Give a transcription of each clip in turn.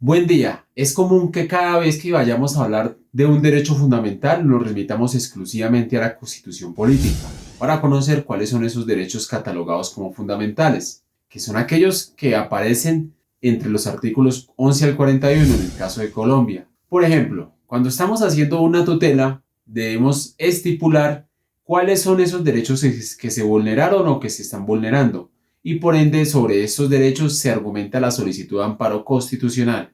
Buen día. Es común que cada vez que vayamos a hablar de un derecho fundamental nos remitamos exclusivamente a la Constitución política para conocer cuáles son esos derechos catalogados como fundamentales, que son aquellos que aparecen entre los artículos 11 al 41 en el caso de Colombia. Por ejemplo, cuando estamos haciendo una tutela, debemos estipular cuáles son esos derechos que se vulneraron o que se están vulnerando, y por ende sobre estos derechos se argumenta la solicitud de amparo constitucional.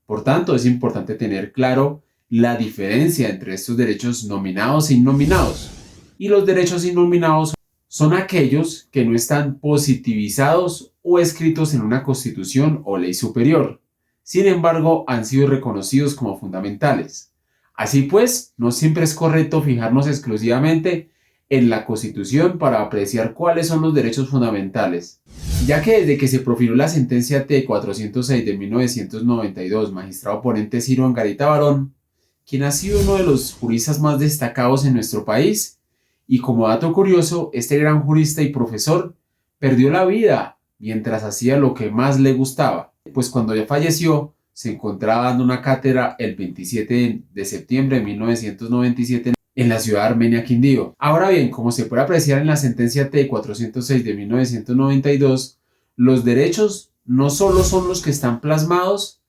Por tanto, es importante tener claro la diferencia entre estos derechos nominados e innominados. Y los derechos innominados son aquellos que no están positivizados o escritos en una constitución o ley superior. Sin embargo, han sido reconocidos como fundamentales. Así pues, no siempre es correcto fijarnos exclusivamente en la Constitución para apreciar cuáles son los derechos fundamentales, ya que desde que se profiló la sentencia T-406 de 1992, magistrado ponente Ciro Angarita Barón, quien ha sido uno de los juristas más destacados en nuestro país, y como dato curioso, este gran jurista y profesor perdió la vida mientras hacía lo que más le gustaba, pues cuando ya falleció, se encontraba dando una cátedra el 27 de septiembre de 1997 en la ciudad de Armenia, Quindío. Ahora bien, como se puede apreciar en la sentencia T-406 de 1992, los derechos no solo son los que están plasmados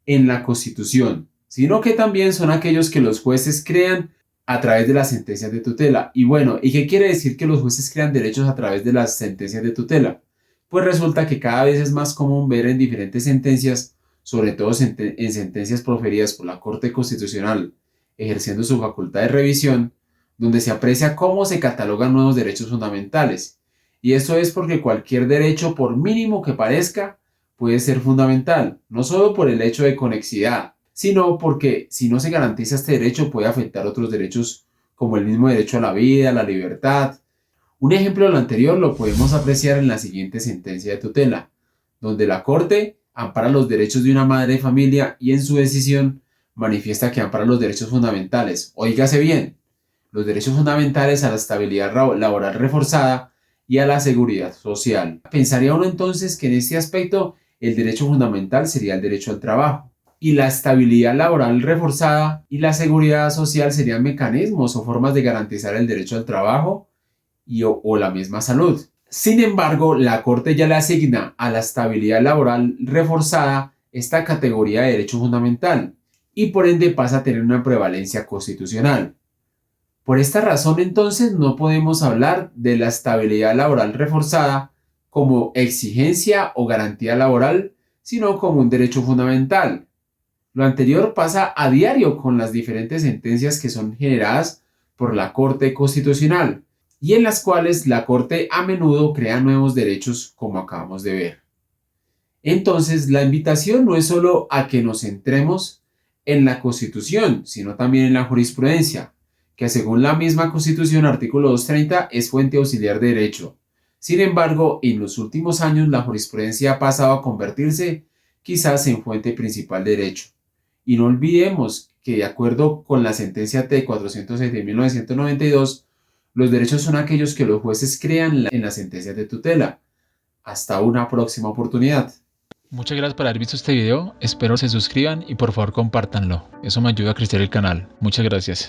en la Constitución, sino que también son aquellos que los jueces crean a través de las sentencias de tutela. Y bueno, ¿y qué quiere decir que los jueces crean derechos a través de las sentencias de tutela? Pues resulta que cada vez es más común ver en diferentes sentencias, sobre todo en sentencias proferidas por la Corte Constitucional, ejerciendo su facultad de revisión, donde se aprecia cómo se catalogan nuevos derechos fundamentales. Y esto es porque cualquier derecho, por mínimo que parezca, puede ser fundamental, no solo por el hecho de conexidad, sino porque si no se garantiza este derecho puede afectar otros derechos como el mismo derecho a la vida, a la libertad. Un ejemplo de lo anterior lo podemos apreciar en la siguiente sentencia de tutela, donde la Corte ampara los derechos de una madre de familia y en su decisión manifiesta que ampara los derechos fundamentales. Óigase bien, los derechos fundamentales a la estabilidad laboral reforzada y a la seguridad social. Pensaría uno entonces que en este aspecto el derecho fundamental sería el derecho al trabajo, y la estabilidad laboral reforzada y la seguridad social serían mecanismos o formas de garantizar el derecho al trabajo o la misma salud. Sin embargo, la Corte ya le asigna a la estabilidad laboral reforzada esta categoría de derecho fundamental y por ende pasa a tener una prevalencia constitucional. Por esta razón, entonces, no podemos hablar de la estabilidad laboral reforzada como exigencia o garantía laboral, sino como un derecho fundamental. Lo anterior pasa a diario con las diferentes sentencias que son generadas por la Corte Constitucional y en las cuales la Corte a menudo crea nuevos derechos, como acabamos de ver. Entonces, la invitación no es solo a que nos centremos en la Constitución, sino también en la jurisprudencia, que según la misma Constitución, artículo 230, es fuente auxiliar de derecho. Sin embargo, en los últimos años la jurisprudencia ha pasado a convertirse quizás en fuente principal de derecho. Y no olvidemos que de acuerdo con la sentencia T-406 de 1992, los derechos son aquellos que los jueces crean en las sentencias de tutela. Hasta una próxima oportunidad. Muchas gracias por haber visto este video, espero se suscriban y por favor compártanlo, eso me ayuda a crecer el canal. Muchas gracias.